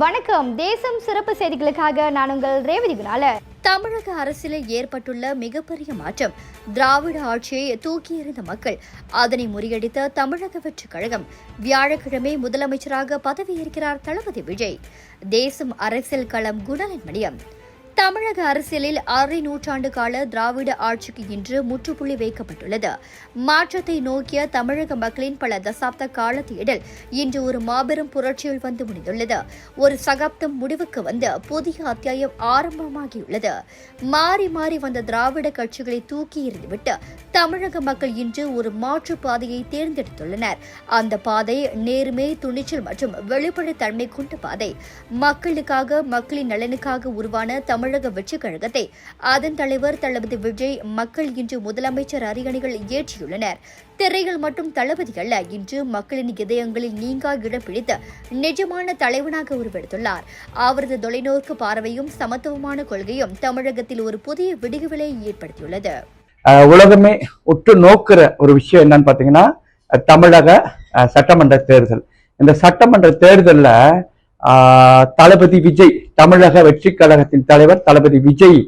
வணக்கம். தேசம் சிறப்பு செய்திகளுக்காக நான் உங்கள் ரேவதி குணால. தமிழக அரசியலில் ஏற்பட்டுள்ள மிகப்பெரிய மாற்றம். திராவிட ஆட்சியை தூக்கி எறிந்த மக்கள் அதனை முறியடித்த தமிழக வெற்றிக் கழகம். வியாழக்கிழமை முதலமைச்சராக பதவியேற்கிறார் தளபதி விஜய். தேசம் அரசியல் களம் குணலின் மடியம். தமிழக அரசியலில் அரை நூற்றாண்டு கால திராவிட ஆட்சிக்கு இன்று முற்றுப்புள்ளி வைக்கப்பட்டுள்ளது. மாற்றத்தை நோக்கிய தமிழக மக்களின் பல தசாப்த கால தேடல் இன்று ஒரு மாபெரும் புரட்சியில் வந்து முடிந்துள்ளது. ஒரு சகாப்தம் முடிவுக்கு வந்து புதிய அத்தியாயம் ஆரம்பமாகியுள்ளது. மாறி மாறி வந்த திராவிட கட்சிகளை தூக்கி எறிந்துவிட்டு தமிழக மக்கள் இன்று ஒரு மாற்று பாதையை தேர்ந்தெடுத்துள்ளனர். அந்த பாதை நேர்மை, துணிச்சல் மற்றும் வெளிப்படைத்தன்மை கொண்ட பாதை. மக்களுக்காக, மக்களின் நலனுக்காக உருவான தமிழக வெற்றிக் கழகத்தை அதன் தலைவர் தளபதி விஜய் மக்கள் இன்று முதலமைச்சர் அரியணைகள் ஏற்றியுள்ளனர். திரைகள் மற்றும் தளபதி அல்ல, இன்று மக்களின் இதயங்களில் நீங்கா இடம் பிடித்த நிஜமான தலைவனாக உருவெடுத்துள்ளார். அவரது தொலைநோக்கு பார்வையும் சமத்துவமான கொள்கையும் தமிழகத்தில் ஒரு புதிய விடிவுகளை ஏற்படுத்தியுள்ளது. உலகமே உற்று நோக்குற ஒரு விஷயம் என்னன்னு பாத்தீங்கன்னா, தமிழக சட்டமன்ற தேர்தல். இந்த சட்டமன்ற தேர்தல்ல தளபதி விஜய், தமிழக வெற்றி கழகத்தின் தலைவர் தளபதி விஜய்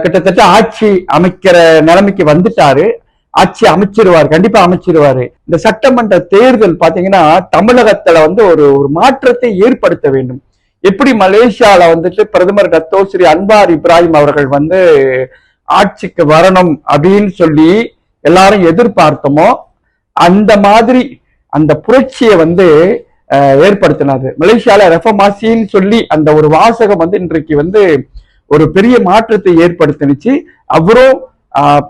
கிட்டத்தட்ட ஆட்சி அமைக்கிற நிலைமைக்கு வந்துட்டாரு. ஆட்சி அமைச்சிருவார், கண்டிப்பா அமைச்சிருவாரு. இந்த சட்டமன்ற தேர்தல் பாத்தீங்கன்னா தமிழகத்துல ஒரு மாற்றத்தை ஏற்படுத்த வேண்டும். எப்படி மலேசியால பிரதமர் டத்தோ ஸ்ரீ அன்வார் இப்ராஹிம் அவர்கள் ஆட்சிக்கு வரணும் அப்படின்னு சொல்லி எல்லாரும் எதிர்பார்த்தோமோ, அந்த மாதிரி அந்த புரட்சியை ஏற்படுத்தினாரு. மலேசியால ரெஃபமாசின்னு சொல்லி அந்த ஒரு வாசகம் இன்றைக்கு ஒரு பெரிய மாற்றத்தை ஏற்படுத்தினுச்சு. அவரும்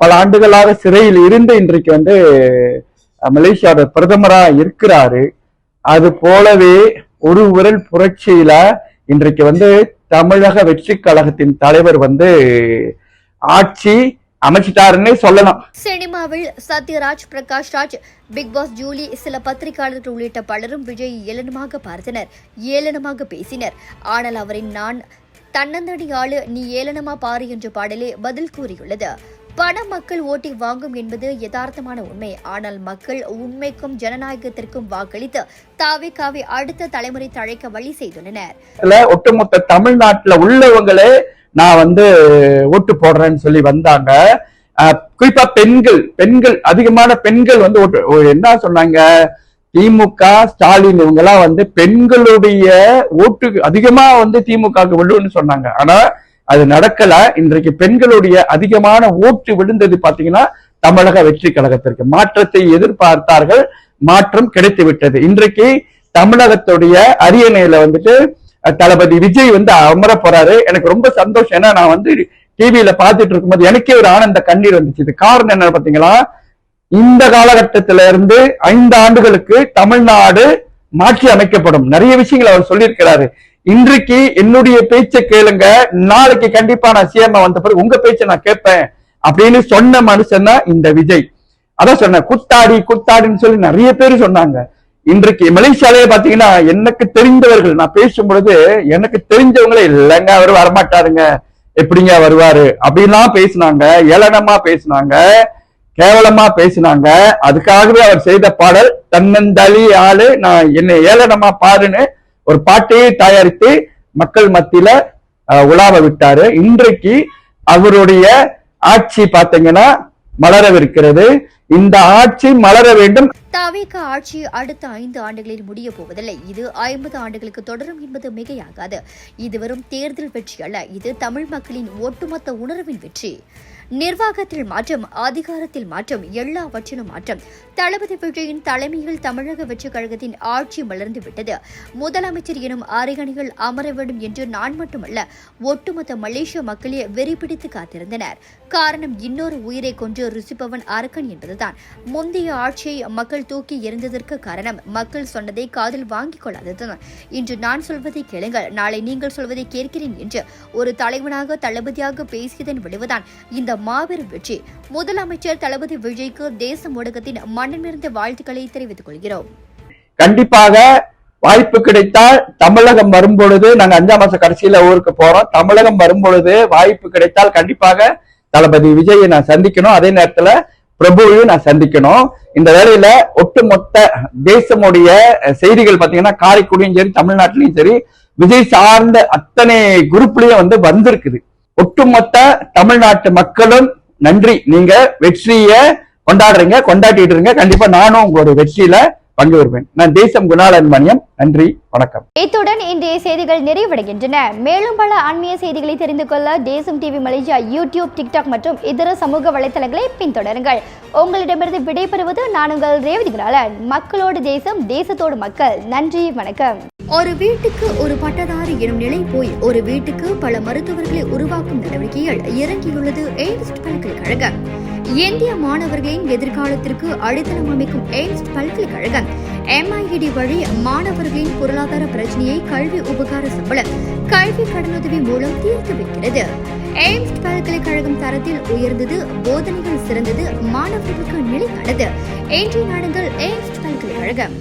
பல ஆண்டுகளாக சிறையில் இருந்து இன்றைக்கு மலேசியாவோட பிரதமரா இருக்கிறாரு. அது போலவே ஒரு விரல் புரட்சியில இன்றைக்கு தமிழக வெற்றி கழகத்தின் தலைவர் ஆட்சி அமைச்சிட்டாருன்னே சொல்லலாம். சினிமாவில் Sathyaraj, Prakash Raj, Bigg Boss Julie, சில பத்திரிகையாளர்கள் உள்ளிட்ட பலரும் விஜய் ஏளனமாக பார்த்தனர், ஏளனமாக பேசினர். ஆனால் அவரின் நான் தன்னந்தடி ஆளு, நீ ஏளனமா பாரு என்ற பாடலே பதில் கூறியுள்ளது. பணம் மக்கள் ஓட்டி வாங்கும் என்பது யதார்த்தமான உண்மை. ஆனால் மக்கள் உண்மைக்கும் ஜனநாயகத்திற்கும் வாக்களித்து தாவேக்காவை அடுத்த தலைமுறை தழைக்க வழி செய்துள்ளனர். ஒட்டுமொத்த தமிழ்நாட்டுல உள்ளவங்களே நான் ஓட்டு போடுறேன்னு சொல்லி வந்தாங்க. குறிப்பா பெண்கள் அதிகமான பெண்கள் என்ன சொன்னாங்க, திமுக ஸ்டாலின் இவங்க எல்லாம் பெண்களுடைய ஓட்டு அதிகமா திமுகவுக்கு விழுன்னு சொன்னாங்க. ஆனா அது நடக்கல. இன்றைக்கு பெண்களுடைய அதிகமான ஓட்டு விழுந்தது பாத்தீங்கன்னா தமிழக வெற்றி கழகத்திற்கு. மாற்றத்தை எதிர்பார்த்தார்கள், மாற்றம் கிடைத்து விட்டது. இன்றைக்கு தமிழகத்துடைய அரியணையில தளபதி விஜய் அமர போறாரு. எனக்கு ரொம்ப சந்தோஷம். ஏன்னா நான் டிவியில பாத்துட்டு இருக்கும்போது எனக்கே ஒரு ஆனந்த கண்ணீர் வந்துச்சு. இது காரணம் என்ன பாத்தீங்களா, இந்த காலகட்டத்தில இருந்து 5 ஆண்டுகளுக்கு தமிழ்நாடு மாற்றி அமைக்கப்படும். நிறைய விஷயங்கள் அவர் சொல்லியிருக்கிறாரு. இன்றைக்கு என்னுடைய பேச்சை கேளுங்க, நாளைக்கு கண்டிப்பா நான் சிஎம் வந்த பிறகு உங்க பேச்சை நான் கேட்பேன் அப்படின்னு சொன்ன மனுஷன் தான் இந்த விஜய். அதான் சொன்ன குத்தாடின்னு சொல்லி நிறைய பேர் சொன்னாங்க. இன்றைக்கு மலேசியாலே பாத்தீங்கன்னா எனக்கு தெரிந்தவர்கள், நான் பேசும் பொழுது எனக்கு தெரிஞ்சவங்களே இல்லைங்க அவர் வரமாட்டாருங்க, எப்படிங்க வருவாரு அப்படின்லாம் பேசினாங்க, ஏளனமா பேசினாங்க, கேவலமா பேசினாங்க. அதுக்காகவே அவர் செய்த பாடல் தன்னந்தளி ஆளு, நான் என்னை ஏளனமா பாருன்னு ஒரு பாட்டையே தயாரித்து மக்கள் மத்தியில உலாவ விட்டாரு. இன்றைக்கு அவருடைய ஆட்சி பாத்தீங்கன்னா மலரவிருக்கிறது. இந்த ஆட்சி மலர வேண்டும். தவிக ஆட்சி அடுத்த 5 ஆண்டுகளில் முடிய போவதில்லை. இது 50 ஆண்டுகளுக்கு தொடரும் என்பது மிகையாகாது. இது வெறும் தேர்தல் வெற்றி அல்ல, இது தமிழ் மக்களின் ஒட்டுமொத்த உணர்வின் வெற்றி. நிர்வாகத்தில் மாற்றம், அதிகாரத்தில் மாற்றம், எல்லாவற்றிலும் மாற்றம். தளபதி விஜயின் தலைமையில் தமிழக வெற்றிக் கழகத்தின் ஆட்சி மலர்ந்து விட்டது. முதலமைச்சர் எனும் அரியணைகள் அமர வேண்டும் என்று நான் மட்டுமல்ல, ஒட்டுமொத்த மலேசிய மக்களே வெறிபிடித்து காத்திருந்தனர். காரணம், இன்னொரு உயிரை கொன்று ருசிப்பவன் அரக்கன் என்பதுதான். முந்தைய ஆட்சியை மக்கள் தூக்கி எறிந்ததற்கு காரணம் மக்கள் சொன்னதை காதில் வாங்கிக் கொள்ளாததுதான். இன்று நான் சொல்வதை கேளுங்கள், நாளை நீங்கள் சொல்வதை கேட்கிறேன் என்று ஒரு தலைவனாக தளபதியாக பேசியதன் விளைவுதான் இந்த மாபெரும் வெற்றி. முதலமைச்சர் தளபதி விஜய்க்கு தேசம் ஊடகத்தின் மனமிருந்த வாழ்த்துக்களை தெரிவித்துக் கொள்கிறோம். கண்டிப்பாக வாய்ப்பு கிடைத்தால் தமிழகம் வரும்பொழுது, நாங்க 5ஆம் மாச கடைசியில ஊருக்கு போறோம், தமிழகம் வரும்பொழுது வாய்ப்பு கிடைத்தால் கண்டிப்பாக தளபதி விஜயை நான் சந்திக்கணும். அதே நேரத்துல பிரபுவையும் நான் சந்திக்கணும். இந்த வேளையில ஒட்டுமொத்த தேசமுடைய செய்திகள் பாத்தீங்கன்னா காரைக்குடியும் சரி, தமிழ்நாட்டிலையும் சரி, விஜய் சார்ந்த அத்தனை குரூப்லயும் வந்து வந்திருக்குது. ஒட்டுமொத்த தமிழ்நாட்டு மக்களும் நன்றி. நீங்க வெற்றிய கொண்டாடிட்டு இருங்க. கண்டிப்பா நானும் உங்களுடைய வெற்றியில பங்கு வருவேன். நான் தேசம் குணாளன் மணியம். நன்றி, வணக்கம். இத்துடன் இன்றைய செய்திகள் நிறைவடைகின்றன. மேலும் பல ஆன்மீக செய்திகளை தெரிந்து கொள்ள தேசம் டிவி மலேசியா யூடியூப், டிக்டாக் மற்றும் இதர சமூக வலைத்தளங்களை பின்தொடருங்கள். உங்களிடமிருந்து விடைபெறுவது நான் உங்கள் ரேவதி குணாளன். மக்களோடு தேசம், தேசத்தோடு மக்கள். நன்றி, வணக்கம். ஒரு வீட்டுக்கு ஒரு பட்டதாரி எனும் நிலை போய் ஒரு வீட்டுக்கு பல மருத்துவர்களை உருவாக்கும் நடவடிக்கையில் இறங்கியுள்ளது எய்ம்ஸ் பல்கலைக்கழகம். இந்திய மாணவர்களின் எதிர்காலத்திற்கு அடித்தளம் அமைக்கும் எய்ம்ஸ் பல்கலைக்கழகம் MIED வழி மாணவர்களின் பொருளாதார பிரச்சனையை கல்வி உபகார சம்பளம், கல்வி கடனுதவி மூலம் தீர்த்து வைக்கிறது. எய்ம்ஸ் பல்கலைக்கழகம் தரத்தில் உயர்ந்தது, போதனைகள் சிறந்தது, மாணவர்களுக்கு நிலையானது. இன்றைய நாடுகள் எய்ம்ஸ் பல்கலைக்கழகம்.